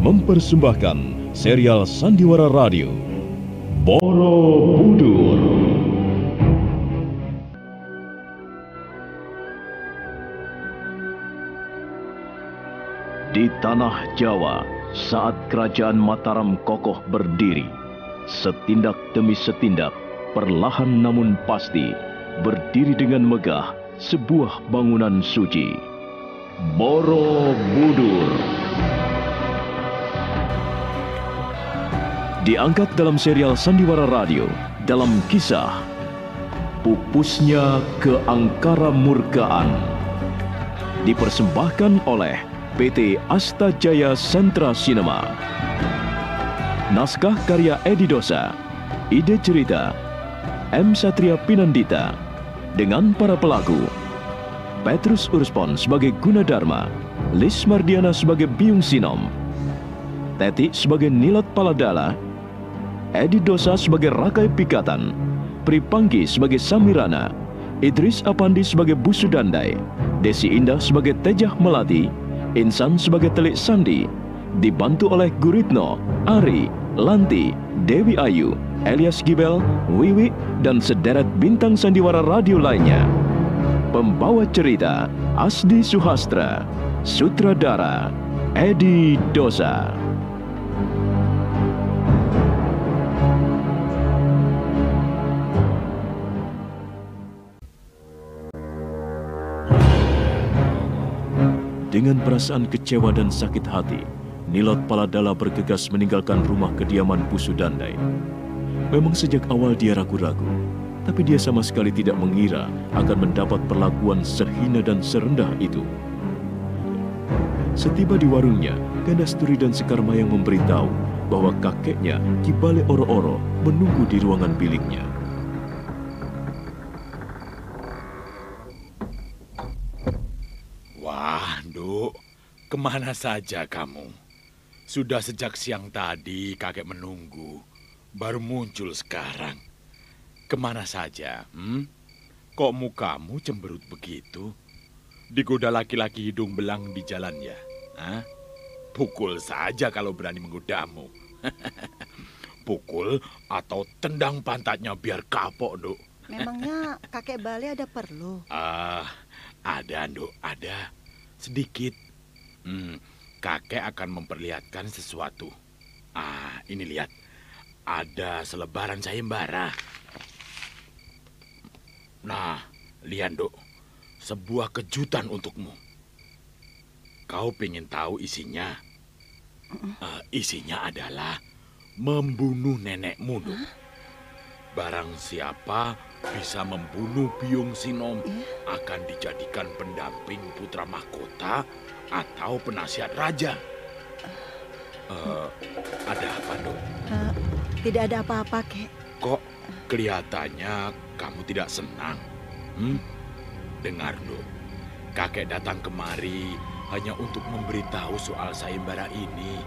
mempersembahkan serial Sandiwara Radio Borobudur. Di tanah Jawa, saat kerajaan Mataram kokoh berdiri, setindak demi setindak, perlahan namun pasti, berdiri dengan megah sebuah bangunan suci. Borobudur. Diangkat dalam serial Sandiwara Radio dalam kisah Pupusnya Keangkaramurkaan. Dipersembahkan oleh PT Asta Jaya Sentra Cinema. Naskah karya Edi Dosa. Ide cerita M. Satria Pinandita. Dengan para pelaku Petrus Urspon sebagai Gunadarma, Lis Mardiana sebagai Biung Sinom, Teti sebagai Nilat Paladala, Edi Dosa sebagai Rakai Pikatan, Pripanggi sebagai Samirana, Idris Apandi sebagai Busudandai, Desi Indah sebagai Tejah Melati, Insan sebagai Telik Sandi, dibantu oleh Guritno, Ari, Lanti, Dewi Ayu, Elias Gibel, Wiwi, dan sederet bintang sandiwara radio lainnya. Pembawa cerita Asdi Suhastra, sutradara Edi Dosa. Dengan perasaan kecewa dan sakit hati, Nilat Paladala bergegas meninggalkan rumah kediaman Busudandai. Memang sejak awal dia ragu-ragu, tapi dia sama sekali tidak mengira akan mendapat perlakuan sehina dan serendah itu. Setiba di warungnya, Gandasturi dan Sekarmayang memberitahu bahwa kakeknya Ki Bale Oro-Oro menunggu di ruangan biliknya. Wah, Nduk, kemana saja kamu? Sudah sejak siang tadi kakek menunggu, baru muncul sekarang. Kemana saja? Kok mukamu cemberut begitu? Digoda laki-laki hidung belang di jalan ya? Hah? Pukul saja kalau berani menggodamu. Pukul atau tendang pantatnya biar kapok, Nduk. Memangnya kakek Bale ada perlu? Ada, Nduk, ada. Sedikit. Kakek akan memperlihatkan sesuatu. Ini lihat. Ada selebaran sayembara. Nah, lihat, Nduk. Sebuah kejutan untukmu. Kau pengen tahu isinya? Isinya adalah membunuh nenekmu, Nduk. Barang siapa bisa membunuh Biung Sinom akan dijadikan pendamping putra mahkota atau penasihat raja. Ada apa, Nduk? Tidak ada apa-apa, Kek. Kok kelihatannya kamu tidak senang? Dengar, Nduk. Kakek datang kemari hanya untuk memberitahu soal sayembara ini.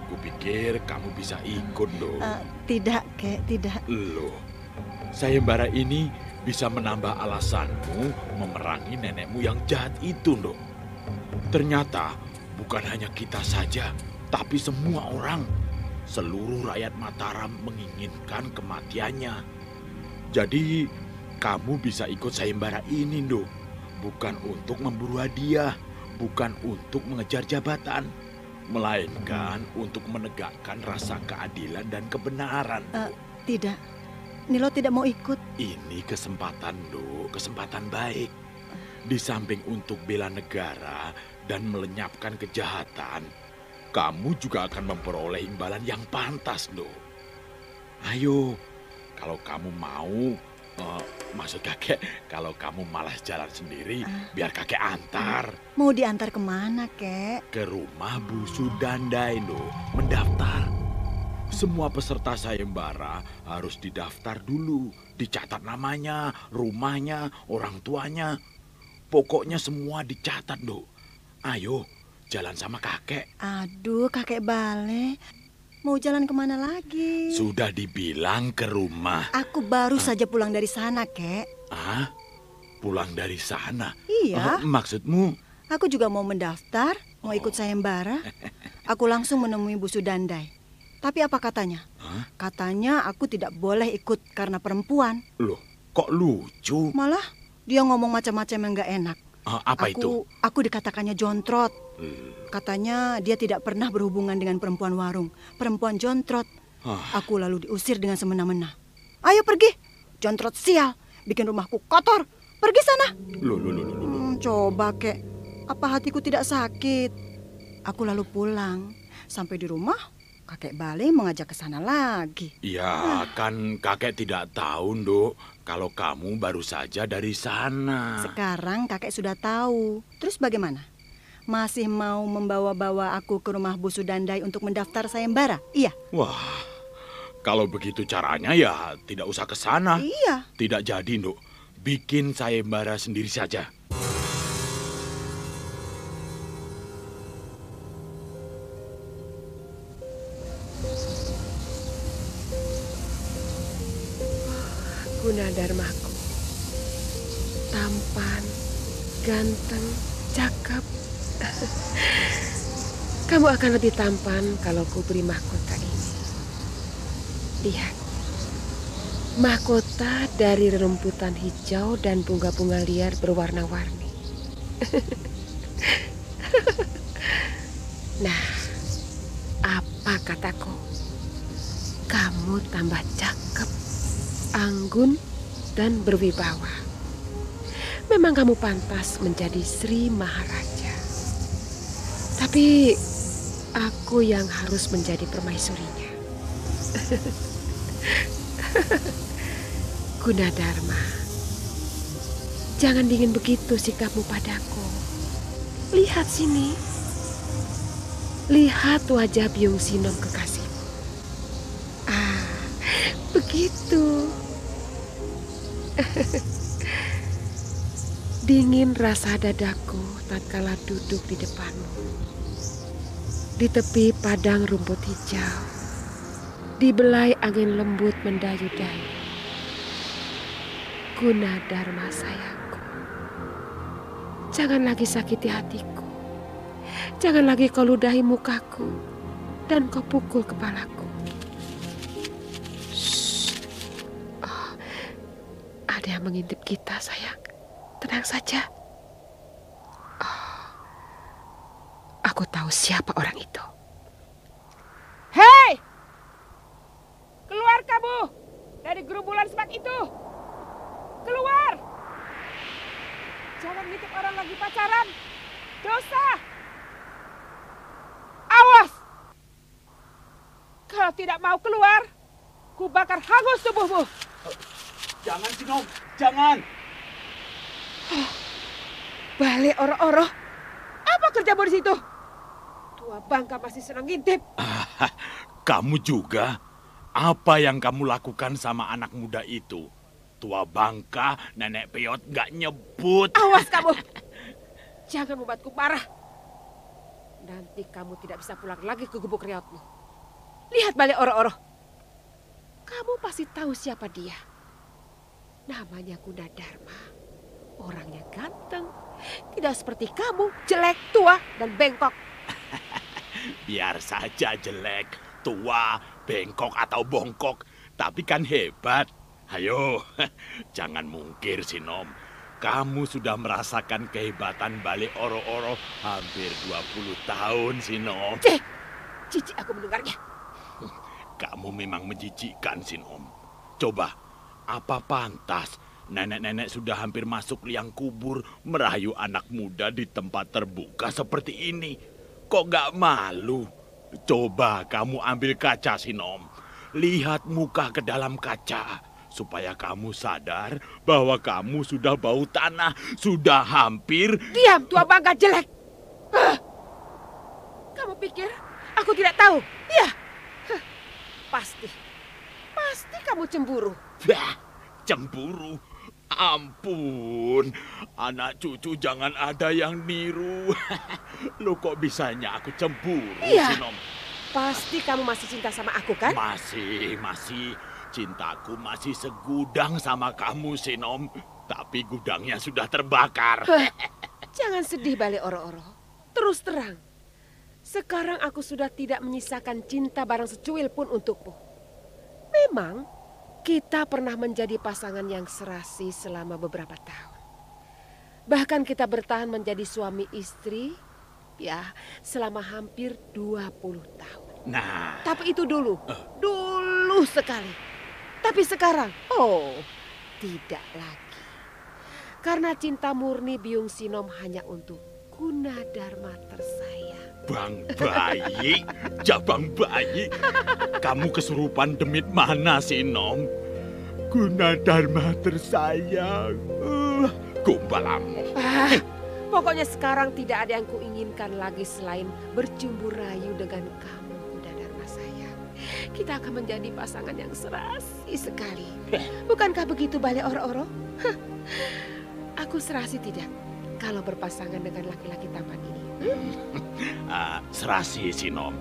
Kupikir kamu bisa ikut, Nduk. Tidak, Kek, tidak. Loh, sayembara ini bisa menambah alasanmu memerangi nenekmu yang jahat itu, Nduk. Ternyata bukan hanya kita saja, tapi semua orang. Seluruh rakyat Mataram menginginkan kematiannya. Jadi, kamu bisa ikut sayembara ini, Nduk. Bukan untuk memburu hadiah, bukan untuk mengejar jabatan, melainkan untuk menegakkan rasa keadilan dan kebenaran. Tidak, Nilo tidak mau ikut. Ini kesempatan, Nduk, kesempatan baik. Di samping untuk bela negara dan melenyapkan kejahatan, kamu juga akan memperoleh imbalan yang pantas, Nduk. Ayo, kalau kamu mau, maksud kakek, kalau kamu malas jalan sendiri, biar kakek antar. Mau diantar kemana, Kek? Ke rumah Busudandai, Nduk, mendaftar. Semua peserta sayembara harus didaftar dulu, dicatat namanya, rumahnya, orang tuanya. Pokoknya semua dicatat, Nduk. Ayo, jalan sama kakek. Aduh, kakek Bale. Mau jalan kemana lagi? Sudah dibilang ke rumah. Aku baru saja pulang dari sana, Kek. Pulang dari sana? Iya. Maksudmu? Aku juga mau mendaftar, mau ikut sayembara. aku langsung menemui Bu Sudandai. Tapi apa katanya? Hah? Katanya aku tidak boleh ikut karena perempuan. Loh, kok lucu? Malah dia ngomong macam-macam yang gak enak. Apa itu? Aku dikatakannya jontrot. Katanya dia tidak pernah berhubungan dengan perempuan warung. Perempuan jontrot. Aku lalu diusir dengan semena-mena. Ayo pergi, jontrot sial. Bikin rumahku kotor. Pergi sana. Loh. Coba kek, apa hatiku tidak sakit? Aku lalu pulang. Sampai di rumah, kakek Bale mengajak ke sana lagi. Ya, kan kakek tidak tahu, Nduk, kalau kamu baru saja dari sana. Sekarang kakek sudah tahu. Terus bagaimana? Masih mau membawa-bawa aku ke rumah Bu Sudandai untuk mendaftar sayembara? Iya? Wah, kalau begitu caranya ya tidak usah ke sana. Iya. Tidak jadi, Nduk. Bikin sayembara sendiri saja. Gunadarmaku, tampan, ganteng, cakep. Kamu akan lebih tampan kalau ku beri mahkota ini. Lihat, mahkota dari rerumputan hijau dan bunga-bunga liar berwarna-warni. Nah, apa kataku? Kamu tambah cakep, anggun, dan berwibawa. Memang kamu pantas menjadi Sri Maharaja. Tapi aku yang harus menjadi permaisurinya. Gunadarma, jangan dingin begitu sikapmu padaku. Lihat sini. Lihat wajah Byung Sinom kekasihmu. Begitu. Dingin rasa dadaku tatkala duduk di depanmu. Di tepi padang rumput hijau, dibelai angin lembut mendayu-dayu. Gunadarma sayangku, jangan lagi sakiti hatiku. Jangan lagi kau ludahi mukaku dan kau pukul kepalaku. Ada yang mengintip kita, sayang. Tenang saja. Aku tahu siapa orang itu. Hei! Keluar kamu dari gerumbulan semak itu. Keluar! Jangan ngintip orang lagi pacaran. Dosa! Awas! Kalau tidak mau keluar, ku bakar hangus tubuhmu. Jangan, Sinom, jangan. Bale oro-oro. Apa kerjamu di situ? Tua bangka masih senang ngintip. Kamu juga? Apa yang kamu lakukan sama anak muda itu? Tua bangka, nenek peot nggak nyebut. Awas kamu. Jangan membuatku marah. Nanti kamu tidak bisa pulang lagi ke gubuk reotmu. Lihat Bale oro-oro. Kamu pasti tahu siapa dia. Namanya Gunadarma. Orangnya ganteng. Tidak seperti kamu, jelek, tua, dan bengkok. Biar saja jelek, tua, bengkok atau bongkok. Tapi kan hebat. Ayo, jangan mungkir, Sinom. Kamu sudah merasakan kehebatan Bale oro-oro hampir 20 tahun, Sinom. Jijik aku mendengarnya. Kamu memang menjijikkan, Sinom. Coba. Apa pantas nenek-nenek sudah hampir masuk liang kubur merayu anak muda di tempat terbuka seperti ini? Kok gak malu? Coba kamu ambil kaca, Sinom. Lihat muka ke dalam kaca. Supaya kamu sadar bahwa kamu sudah bau tanah. Sudah hampir... Diam, tua bangka jelek. Kamu pikir aku tidak tahu? Ya, pasti kamu cemburu. Bah, cemburu? Ampun, anak cucu jangan ada yang niru. Lu kok bisanya aku cemburu, Iya. Sinom? Pasti kamu masih cinta sama aku kan? Masih. Cintaku masih segudang sama kamu, Sinom. Tapi gudangnya sudah terbakar. Jangan sedih, Bale oro-oro. Terus terang. Sekarang aku sudah tidak menyisakan cinta barang secuil pun untukmu. Memang kita pernah menjadi pasangan yang serasi selama beberapa tahun. Bahkan kita bertahan menjadi suami istri ya selama hampir 20 tahun. Nah, Tapi itu dulu sekali. Tapi sekarang, tidak lagi. Karena cinta murni Biung Sinom hanya untuk Gunadarma tersayang. Bang Bayi, Jabang Bayi, kamu kesurupan demit mana sih, Nom? Gunadarma tersayang. Gombalamu. Pokoknya sekarang tidak ada yang kuinginkan lagi selain bercumbu rayu dengan kamu, Gunadarma sayang. Kita akan menjadi pasangan yang serasi sekali. Bukankah begitu, Bale Oro-Oro? Aku serasi tidak kalau berpasangan dengan laki-laki tampan ini? Serasi sih, Nom.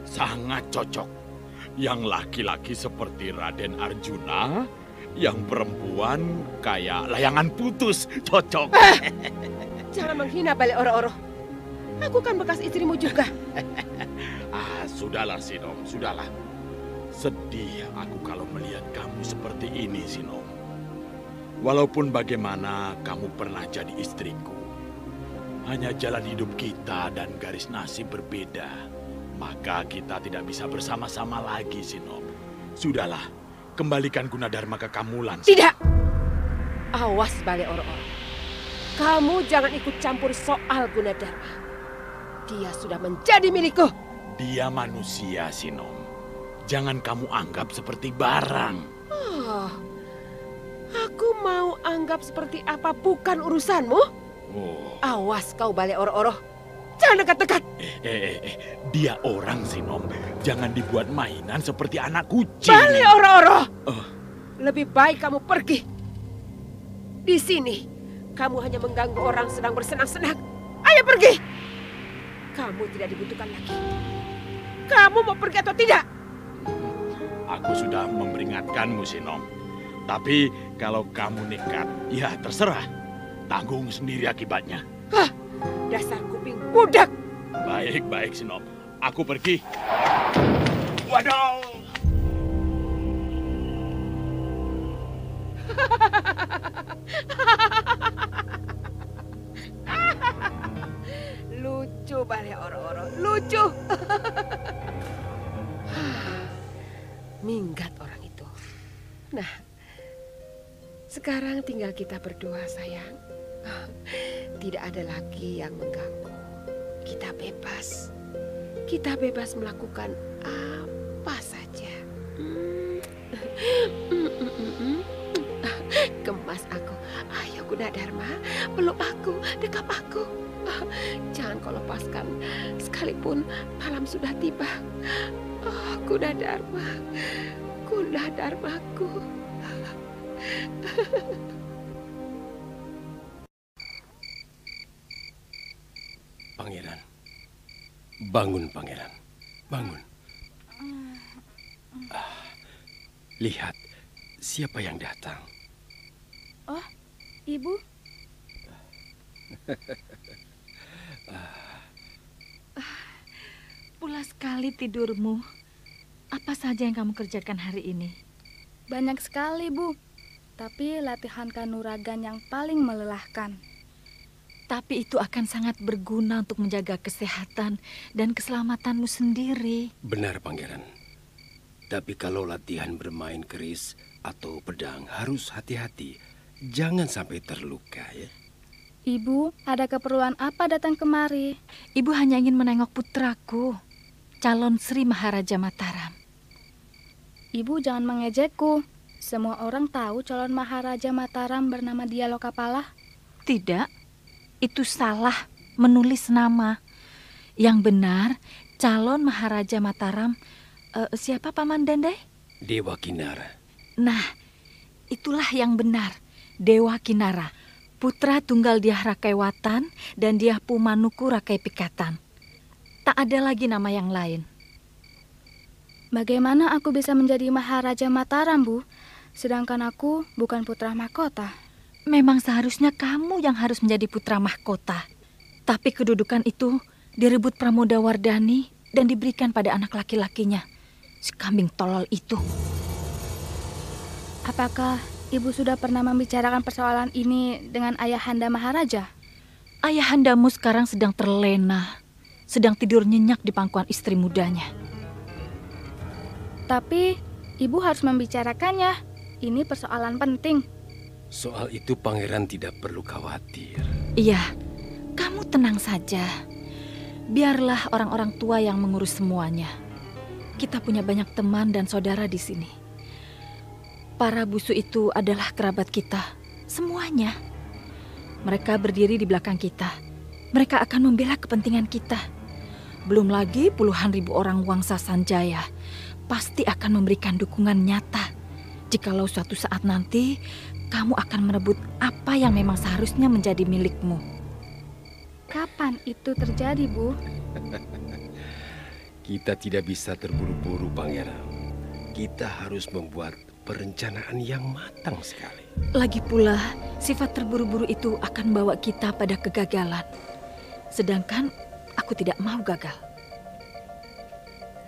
Sangat cocok. Yang laki-laki seperti Raden Arjuna, yang perempuan kayak layangan putus. Cocok. Jangan menghina, Bale Oro-Oro. Aku kan bekas istrimu juga. Sudahlah, Sinom, sudahlah. Sedih aku kalau melihat kamu seperti ini, Sinom. Walaupun bagaimana kamu pernah jadi istriku, hanya jalan hidup kita dan garis nasib berbeda, maka kita tidak bisa bersama-sama lagi, Sinom. Sudahlah, kembalikan Gunadarma ke Kamulan. Tidak! Awas, Bale Oro-Oro. Kamu jangan ikut campur soal Gunadarma. Dia sudah menjadi milikku. Dia manusia, Sinom. Jangan kamu anggap seperti barang. Aku mau anggap seperti apa bukan urusanmu. Awas kau, Bale Oro-Oro. Jangan dekat-dekat. Dia orang, Sinom. Jangan dibuat mainan seperti anak kucing. Bale Oro-Oro. Lebih baik kamu pergi. Di sini, kamu hanya mengganggu orang sedang bersenang-senang. Ayo pergi. Kamu tidak dibutuhkan lagi. Kamu mau pergi atau tidak? Aku sudah memperingatkanmu, Sinom. Tapi kalau kamu nekat, ya terserah. Tanggung sendiri akibatnya. Dasar kuping budak. Baik, Sinom. Aku pergi. Waduh! Lucu, Bale Oro-Oro. Lucu. Minggat orang itu. Nah, sekarang tinggal kita berdua, sayang. Tidak ada lagi yang mengganggu. Kita bebas. Kita bebas melakukan apa saja. Gemas aku. Ayo Gunadarma, peluk aku, dekap aku. Jangan kau lepaskan sekalipun malam sudah tiba. Gunadarma, Gunadarmaku. Pangeran, bangun Pangeran, bangun. Lihat, siapa yang datang? Oh, Ibu. Pulas sekali tidurmu. Apa saja yang kamu kerjakan hari ini? Banyak sekali, Bu. Tapi latihan kanuragan yang paling melelahkan. Tapi itu akan sangat berguna untuk menjaga kesehatan dan keselamatanmu sendiri. Benar, Pangeran. Tapi kalau latihan bermain keris atau pedang harus hati-hati. Jangan sampai terluka, ya. Ibu, ada keperluan apa datang kemari? Ibu hanya ingin menengok putraku, calon Sri Maharaja Mataram. Ibu jangan mengejekku. Semua orang tahu calon Maharaja Mataram bernama Dialokapala. Tidak, itu salah menulis nama. Yang benar, calon Maharaja Mataram, siapa Paman Dendai? Dewa Kinara. Nah, itulah yang benar, Dewa Kinara. Putra tunggal Diah Rakaiwatan dan Diah Pumanuku Rakai Pikatan. Tak ada lagi nama yang lain. Bagaimana aku bisa menjadi Maharaja Mataram, Bu? Sedangkan aku bukan putra mahkota. Memang seharusnya kamu yang harus menjadi putra mahkota. Tapi kedudukan itu direbut Pramodawardhani dan diberikan pada anak laki-lakinya, si kambing tolol itu. Apakah Ibu sudah pernah membicarakan persoalan ini dengan Ayahanda Maharaja? Ayahandamu sekarang sedang terlena, sedang tidur nyenyak di pangkuan istri mudanya. Tapi Ibu harus membicarakannya. Ini persoalan penting. Soal itu pangeran tidak perlu khawatir. Iya, kamu tenang saja. Biarlah orang-orang tua yang mengurus semuanya. Kita punya banyak teman dan saudara di sini. Para busu itu adalah kerabat kita, semuanya. Mereka berdiri di belakang kita. Mereka akan membela kepentingan kita. Belum lagi puluhan ribu orang Wangsa Sanjaya pasti akan memberikan dukungan nyata. Jikalau suatu saat nanti kamu akan merebut apa yang memang seharusnya menjadi milikmu. Kapan itu terjadi, Bu? Kita tidak bisa terburu-buru, Pangeran. Kita harus membuat perencanaan yang matang sekali. Lagi pula, sifat terburu-buru itu akan bawa kita pada kegagalan. Sedangkan aku tidak mau gagal.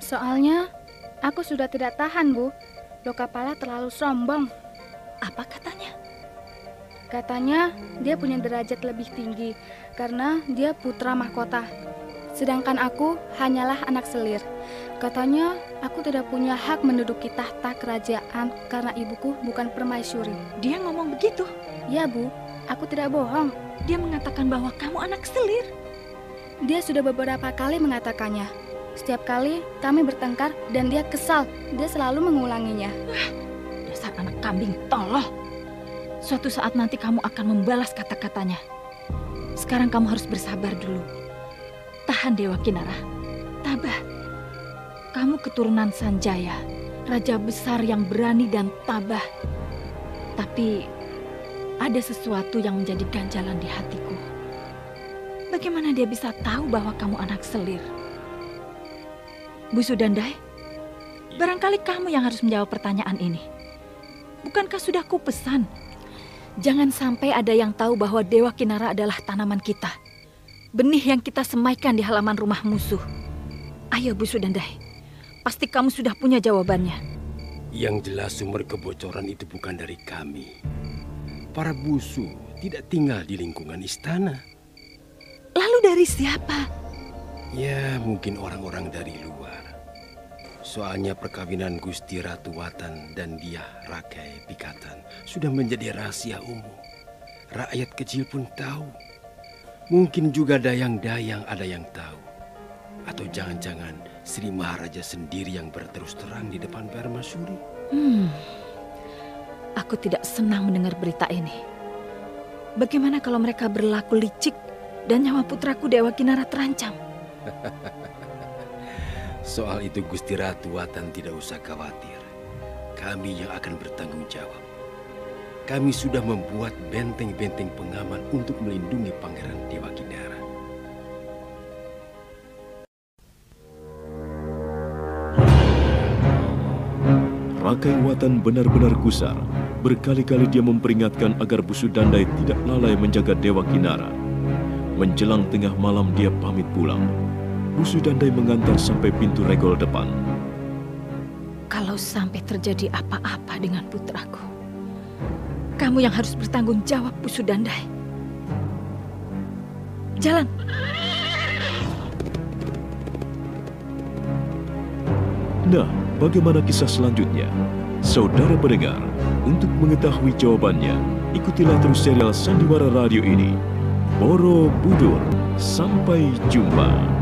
Soalnya aku sudah tidak tahan, Bu. Lokapala terlalu sombong. Apa katanya? Katanya dia punya derajat lebih tinggi karena dia putra mahkota. Sedangkan aku hanyalah anak selir. Katanya aku tidak punya hak menduduki tahta kerajaan karena ibuku bukan permaisuri. Dia ngomong begitu? Ya, Bu, aku tidak bohong. Dia mengatakan bahwa kamu anak selir. Dia sudah beberapa kali mengatakannya. Setiap kali kami bertengkar dan dia kesal, dia selalu mengulanginya. Dasar anak kambing tolol. Suatu saat nanti kamu akan membalas kata-katanya. Sekarang kamu harus bersabar dulu. Tahan, Dewa Kinara. Tabah. Kamu keturunan Sanjaya, raja besar yang berani dan tabah. Tapi ada sesuatu yang menjadi ganjalan di hatiku. Bagaimana dia bisa tahu bahwa kamu anak selir? Bu Sudandai, barangkali kamu yang harus menjawab pertanyaan ini. Bukankah sudah kupesan? Jangan sampai ada yang tahu bahwa Dewa Kinara adalah tanaman kita. Benih yang kita semaikan di halaman rumah musuh. Ayo Bu Sudandai, pasti kamu sudah punya jawabannya. Yang jelas sumber kebocoran itu bukan dari kami. Para busu tidak tinggal di lingkungan istana. Lalu dari siapa? Ya, mungkin orang-orang dari luar. Soalnya perkawinan Gusti Ratu Watan dan Diah Rakai Pikatan sudah menjadi rahasia umum. Rakyat kecil pun tahu. Mungkin juga dayang-dayang ada yang tahu. Atau jangan-jangan Sri Maharaja sendiri yang berterus terang di depan Permaisuri. Aku tidak senang mendengar berita ini. Bagaimana kalau mereka berlaku licik dan nyawa putraku Dewa Kinara terancam? Soal itu Gusti Ratu Watan tidak usah khawatir. Kami yang akan bertanggung jawab. Kami sudah membuat benteng-benteng pengaman untuk melindungi Pangeran Dewa Kinara. Rakai Watan benar-benar gusar. Berkali-kali dia memperingatkan agar Bu Sudandai tidak lalai menjaga Dewa Kinara. Menjelang tengah malam dia pamit pulang. Bu Sudandai mengantar sampai pintu regol depan. Kalau sampai terjadi apa-apa dengan putraku, kamu yang harus bertanggung jawab, Bu Sudandai. Jalan. Nah, bagaimana kisah selanjutnya? Saudara pendengar, untuk mengetahui jawabannya, ikutilah terus serial Sandiwara Radio ini. Borobudur, sampai jumpa.